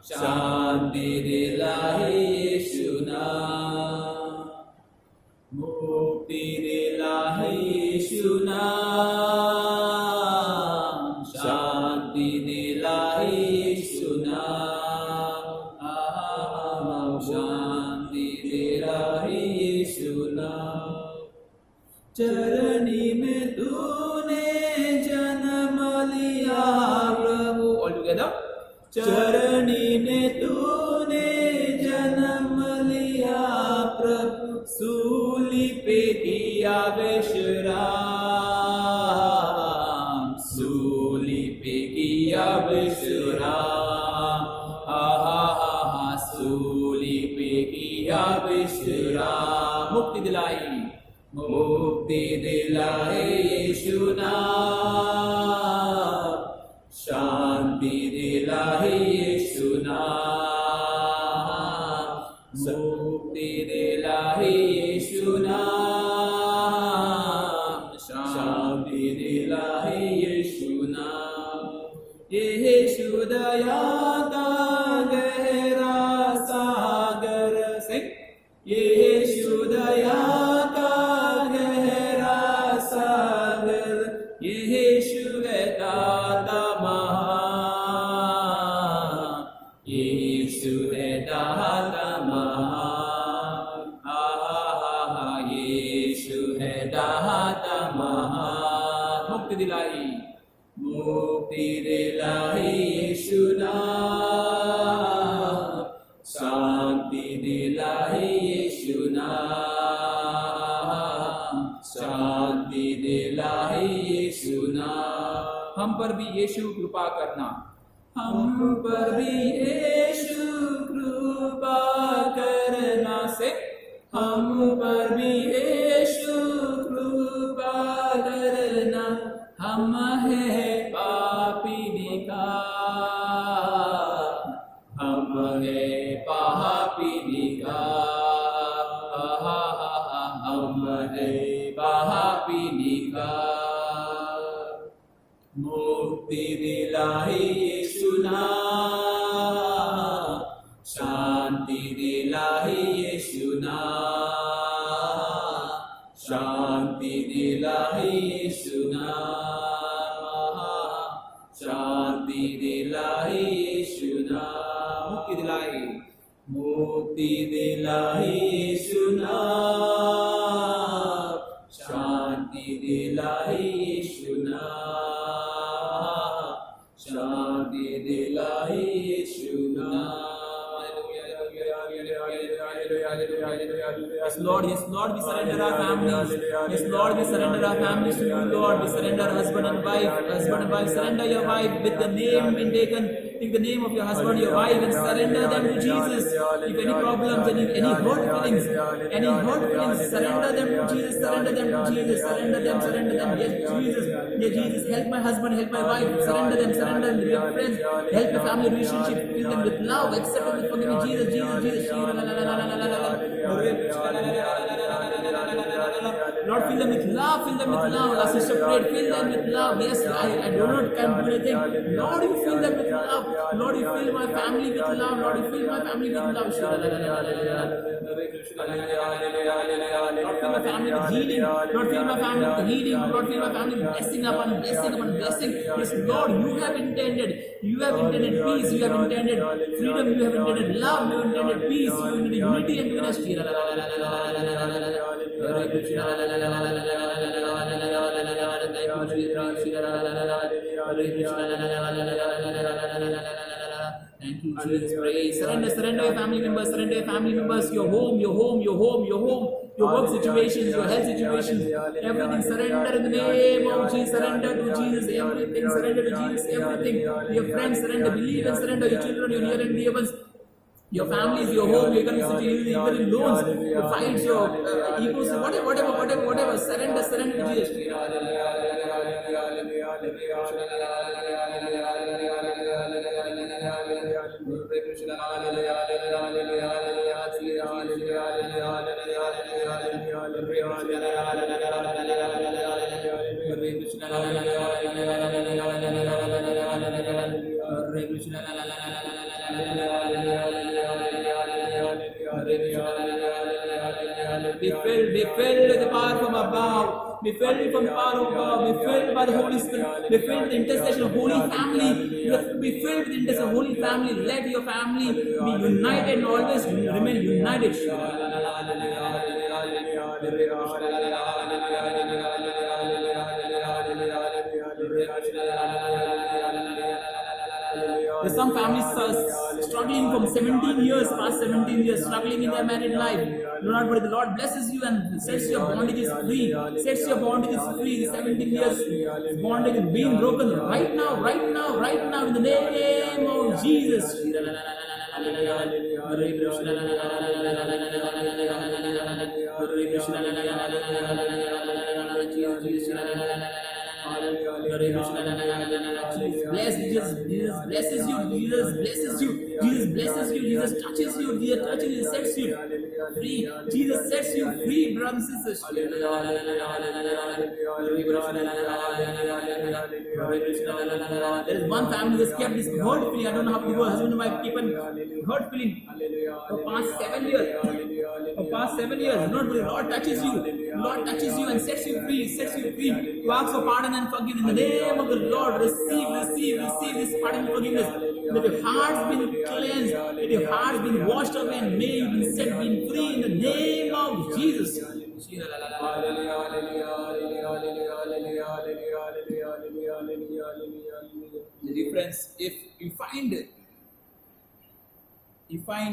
Shanti dilai Yeshu Naam. Mukti dilai Yeshu Naam. Shanti dilai Yeshu Naam. Shanti dilai Yeshu Naam. चरनी में तूने जन्म लिया प्रभु. All together. चरनी में तूने जन्म लिया प्रभु. सूली पे किया विश्राम. सूली पे किया विश्राम. हा हा हा हा. सूली पे किया विश्राम. मुक्ति दिलाई. मुक्ति दिलाए यीशु नाम. शांति दिलाए यीशु नाम. मुक्ति दिलाए यीशु नाम. शांति दिलाए यीशु नाम. यीशु दया का गहरा सागर से. यीशु दया मुक्ति दिलाई यीशु नाम. शांति दिलाई यीशु नाम. शांति दिलाई यीशु नाम. हम पर भी यीशु कृपा करना. हम पर भी यीशु कृपा करना से. हम पर भी यीशु कृपा करना. हम है पापी निकार. हम है पापी निकार. हम है पापी निकार. मुक्ति दिलाई यीशु नाम. शांति दिलाई यीशु नाम. शांति दिलाई यीशु नाम. शांति दिलाई यीशु नाम. मुक्ति दिलाई. मुक्ति दिलाई यीशु नाम. शांति दिलाई यीशु नाम. शांति दिलाई यीशु नाम. Yes, Lord, we surrender our families. Yes, Lord, we surrender our families to you, Lord. We surrender husband and wife. Husband and wife, surrender your wife with the name being taken. Take the name of your husband, your wife, and surrender them to Jesus. If any problems, any hurt feelings, surrender them to Jesus. Surrender them to Jesus. Surrender them. Yes, Jesus. Yes, Jesus, help my husband, help my wife. Surrender them. Your friends, help the family relationship. Fill them with love. Accept them with forgiveness. Jesus. Lord, fill them with love, Our sister prayed, fill them with love. Yes, I do not can do anything. Lord, you fill them with love. Lord, you fill my family with love. Lord, you fill my family with love. fill my family with healing. Lord, fill my family with healing. Lord, fill my family with blessing upon blessing upon blessing. Yes, Lord, you have intended peace, you have intended freedom, you have intended love, you have intended peace, you have intended unity and ministry. Thank you, Jesus. Praise. Surrender your family members, your home, your work situations, your health situations, everything. Surrender in the name of Jesus. Surrender to Jesus, everything. Surrender to Jesus, everything. Your friends, surrender. Believe and surrender. Your children, your near and dear ones. Your families, your home, your economic situation, even loans, your fights, your egos, whatever. Surrender to Jesus. Be filled with the power from above. Be filled from power of God. Be filled by the Holy Spirit. Be filled with the intercession of Holy Family. Be filled with the intercession of Holy Family. Let your family be united and always remain united. There's some families struggling from 17 years, past 17 years, struggling in their married life. Do not worry, the Lord blesses you and sets your bondages free. Sets your bondages free. The 17 years bondage is being broken right now, in the name of Jesus. Jesus blesses you, Jesus touches you, Jesus sets you free, Jesus sets you free, brothers and sisters. There is one family that's kept this hurt feeling. I don't know how to go. Husband and wife keep on hurt feeling for past 7 years. The Lord touches you. And sets you free. You ask for pardon and forgiveness in the name of the Lord. Receive this pardon and forgiveness. That your heart's been cleansed, that your heart's been washed away and made and set free in the name of Jesus. Dear friends, if you find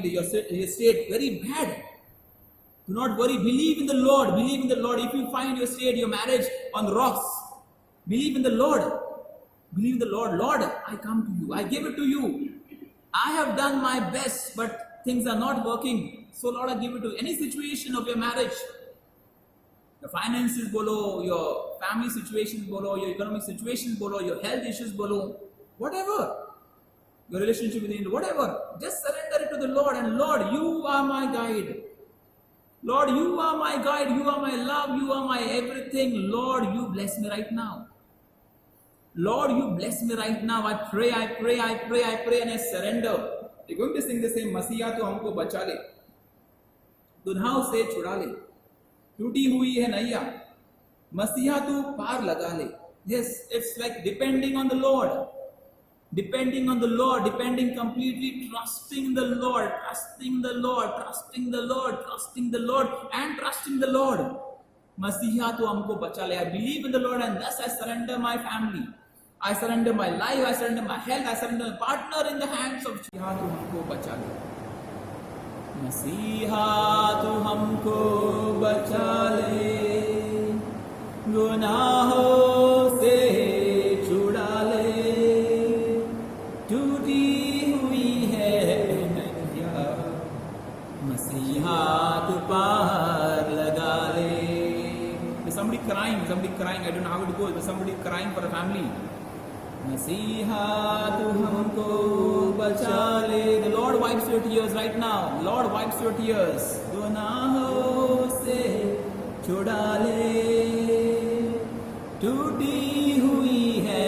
your state very bad, do not worry. Believe in the Lord. If you find your state, your marriage on rocks, believe in the Lord. Lord, I come to you. I give it to you. I have done my best, but things are not working. So Lord, I give it to you. Any situation of your marriage, your finances below, your family situations below, your economic situations below, your health issues below, whatever. Your relationship with Him, whatever. Just surrender it to the Lord. And Lord, you are my guide. Lord, you are my guide. You are my love. You are my everything. Lord, you bless me right now. Lord, you bless me right now. I pray, and I surrender. You're going to sing the same. Masiha tu humko bacha le, दुल्हाओं से छुड़ा ले, टूटी हुई है नैया, मसीहा तू पार लगा ले. Yes, it's like depending on the Lord, depending completely, trusting the Lord, and trusting the Lord. Masiha tu humko bacha le. I believe in the Lord, and thus I surrender my family. I surrender my life, I surrender my health, I surrender my partner in the hands of Masiha tu humko bacha le. Masiha tu humko bacha le, गुनाहों से छुड़ा ले, टूटी हुई है नैया, मसीहा तू पार लगा ले. There's somebody crying, I don't know how it goes, but somebody crying for a family. Masiha tu humko bacha le. The Lord wipes your tears right now. Lord wipes your tears. गुनाहों से छुड़ा ले, टूटी हुई है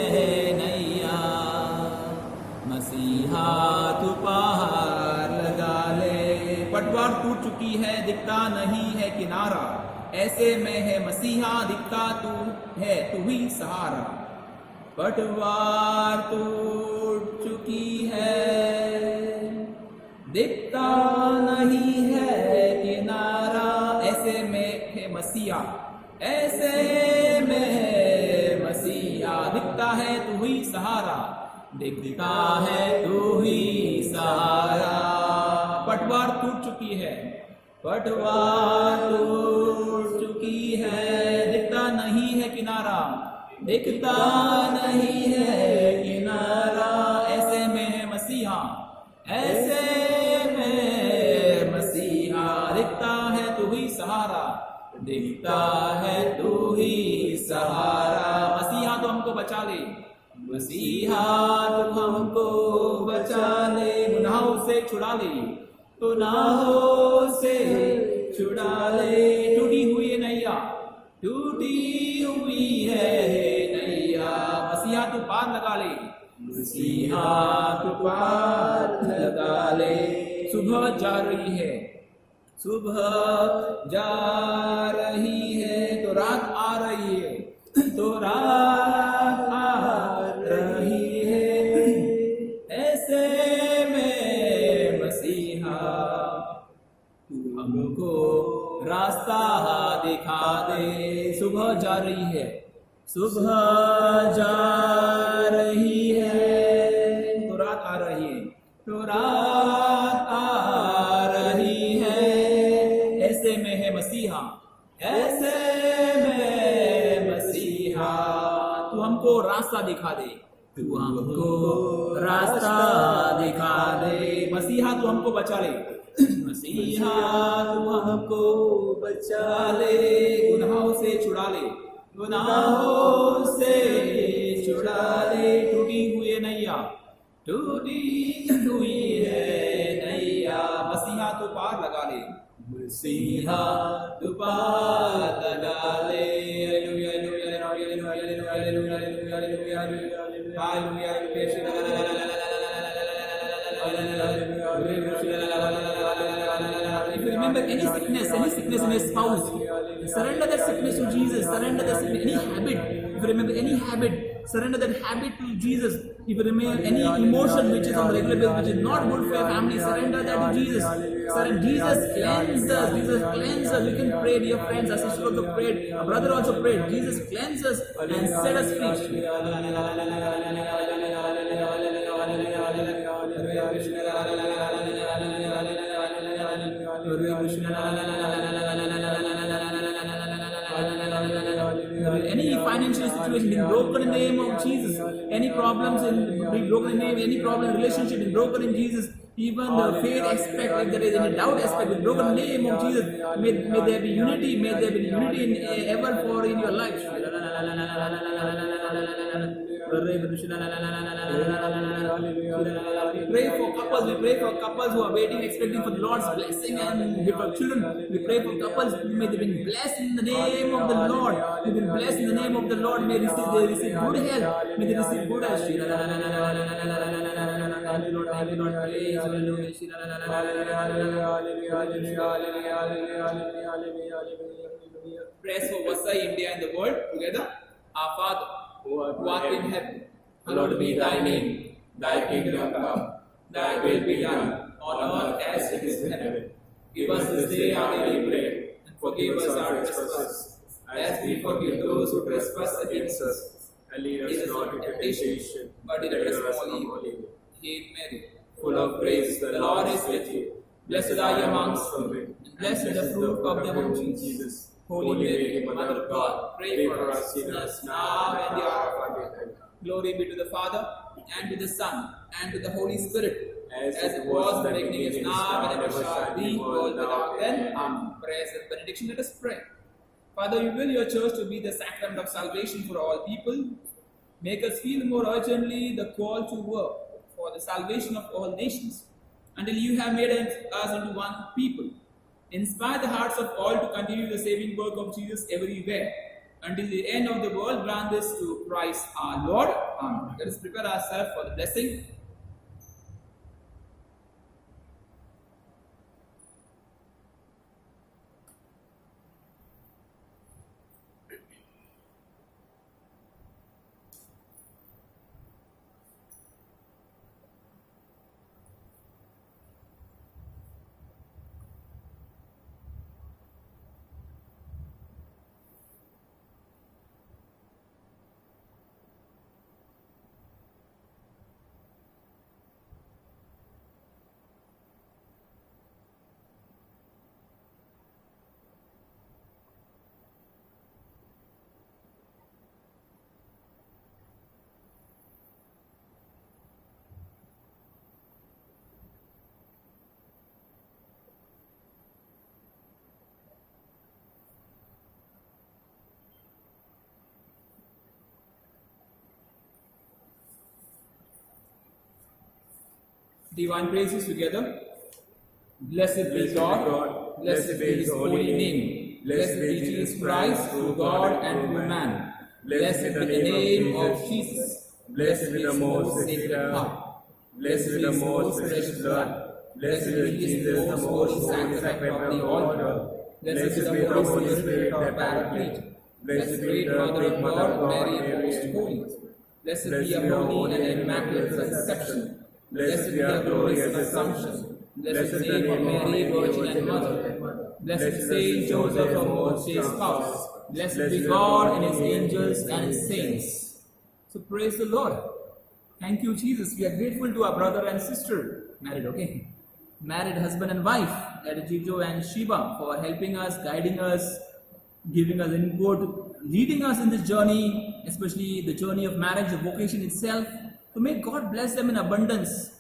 नैया, मसीहा तू पार लगा ले. पटवार टूट चुका चुकी है, दिखता नहीं है किनारा, ऐसे में है मसीहा, दिखता तू है, तू ही सहारा। पटवार टूट चुकी है, दिखता नहीं है किनारा, ऐसे में है मसीहा, ऐसे में है मसीहा, दिखता है तू ही सहारा, दिखता है तू ही सहारा। पटवार टूट चुकी है, पटवार टूट चुकी है, दिखता नहीं है किनारा, दिखता नहीं है किनारा, ऐसे में है मसीहा, ऐसे में मसीहा, दिखता है तू ही सहारा, दिखता है तू ही सहारा। मसीहा तो हमको बचा ले, मसीहा तू हमको बचा ले, गुनाहों से छुड़ा ले, गुनाहों से छुड़ा ले। टूटी हुई है नैया, टूटी हुई है नैया, मसीहा तू पार लगा ले, मसीहा तू पार लगा ले। सुबह जा रही है, सुबह जा रही है, तो रात आ रही है, तो रात आ रही है, ऐसे में मसीहा तू हमको रास्ता दिखा दे। सुबह जा रही है, सुबह जा रही है, तो रात आ रही है, तो रात आ रही है, ऐसे में है मसीहा, ऐसे में मसीहा तू हमको रास्ता दिखा दे, तू हमको रास्ता दिखा दे। मसीहा तू हमको बचा ले, मसीहा तू हमको बचा ले, गुनाहों से छुड़ा ले, गुनाहों से छुड़ा ले। टूटी हुई है नैया, टूटी हुई है नैया, मसीहा तू पार लगा ले, मसीहा तू पार लगा ले। Hallelujah hallelujah hallelujah hallelujah hallelujah hallelujah hallelujah If you remember any sickness in your spouse, surrender that sickness to Jesus. Surrender that sickness, any habit. If you remember any habit, surrender that habit to Jesus. If you remember any emotion which is on regular basis, which is not good for your family, surrender that to Jesus. Surrender. Jesus cleanses us. Jesus cleanses us. You can pray, dear friends. Our sister also prayed. Our brother also prayed. Jesus cleanses us and set us free. Any financial situation is broken in the name of Jesus. Any problems in broken in the name, any problem in relationship is broken in Jesus. Even the faith aspect, if there is any doubt aspect, is broken in the name of Jesus. May there be unity. May there be unity in ever for in your life. We pray for couples. We pray for couples who are waiting, expecting for the Lord's blessing, and for children. We pray for couples. May they be blessed in the name of the Lord. May they be blessed in the name of the Lord. May they receive good health. May they receive good health. Praise for Vasai, India, and the world together. Our Father, who art in heaven, hallowed be thy name. Thy kingdom come, thy will be done on earth as it is in heaven. Give us this day our daily bread, and forgive us our trespasses, as we forgive those who trespass against us. And lead us not into temptation, but deliver us from evil. Hail Mary, full of grace, the Lord is with you. Blessed are you amongst women, and blessed is the fruit of thy womb, Jesus. Holy Mary, Mother of God, pray for us sinners, now and the hour of our death. Glory be to the Father, and to the Son, and to the Holy Spirit, as it was in the beginning, is now, and ever shall be, world without end. Amen. Prayers and benediction, let us pray. Father, you will your church to be the sacrament of salvation for all people. Make us feel more urgently the call to work for the salvation of all nations, until you have made us into one people. Inspire the hearts of all to continue the saving work of Jesus everywhere. Until the end of the world, grant this to Christ our Lord. Amen. Let us prepare ourselves for the blessing. Divine praises together. Blessed be God, blessed be His holy name, blessed be Jesus Christ, through God and through man. Blessed be the name of Jesus, blessed be the most sacred heart, blessed be the most precious blood, blessed be Jesus, the most holy sacrament of the altar, blessed be the Holy Spirit of Paraclete, blessed be the Mother of God, Mary, most holy, blessed be a holy and immaculate conception, blessed be a glorious assumption, blessed name of Mary, Virgin and Mother, blessed Saint Joseph, her most chaste spouse, blessed be God and His angels and His saints. So praise the Lord. Thank you, Jesus. We are grateful to our brother and sister, married, okay? Married husband and wife, that is Jijo and Shiva, for helping us, guiding us, giving us input, leading us in this journey, especially the journey of marriage, the vocation itself. So may God bless them in abundance.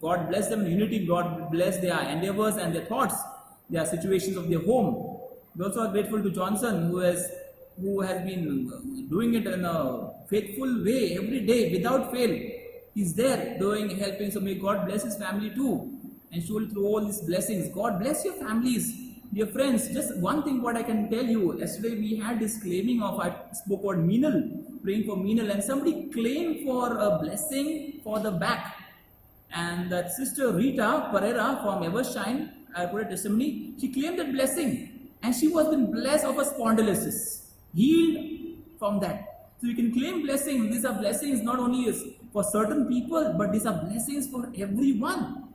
God bless them in unity. God bless their endeavors and their thoughts, their situations of their home. We also are grateful to Johnson, who has been doing it in a faithful way every day without fail. He's there doing, helping. So may God bless his family too. And surely through all these blessings, God bless your families. Dear friends, just one thing what I can tell you. Yesterday we had this claiming of, I spoke about Meenal, praying for Meenal, and somebody claimed for a blessing for the back. And that sister Rita Pereira from Evershine, I put a testimony, she claimed that blessing. And she was been blessed of a spondylosis, healed from that. So you can claim blessings. These are blessings not only for certain people, but these are blessings for everyone.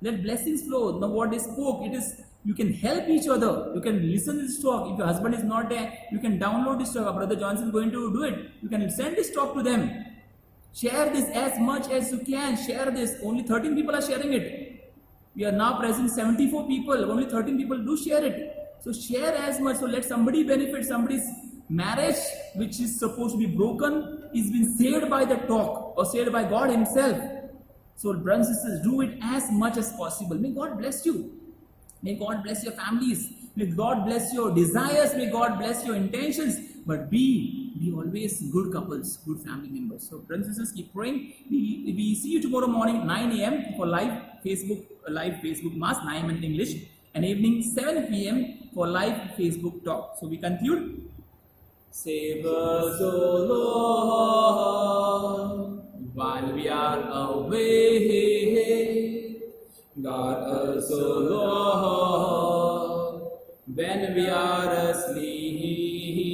Let blessings flow. Now what they spoke, it is, you can help each other. You can listen to this talk. If your husband is not there, you can download this talk. Our brother Johnson is going to do it. You can send this talk to them. Share this as much as you can. Share this. Only 13 people are sharing it. We are now present 74 people. Only 13 people do share it. So share as much. So let somebody benefit. Somebody's marriage, which is supposed to be broken, is being saved by the talk or saved by God Himself. So brothers and sisters, do it as much as possible. May God bless you. May God bless your families. May God bless your desires. May God bless your intentions. But be always good couples, good family members. So brothers and sisters, keep praying. We see you tomorrow morning 9 a.m. for live Facebook mass, 9 a.m. in English, and evening 7 p.m. for live Facebook talk. So we conclude. Save us, O Lord, while we are away. Guard us, O Lord, when we are asleep,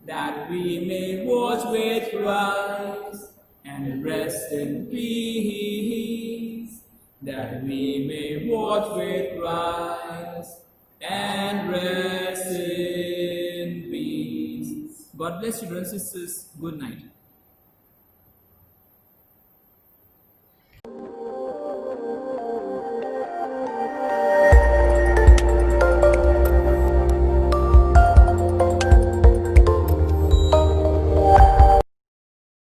that we may watch with Christ and rest in peace. That we may watch with Christ and rest in peace. God bless you, brothers and sisters. Good night.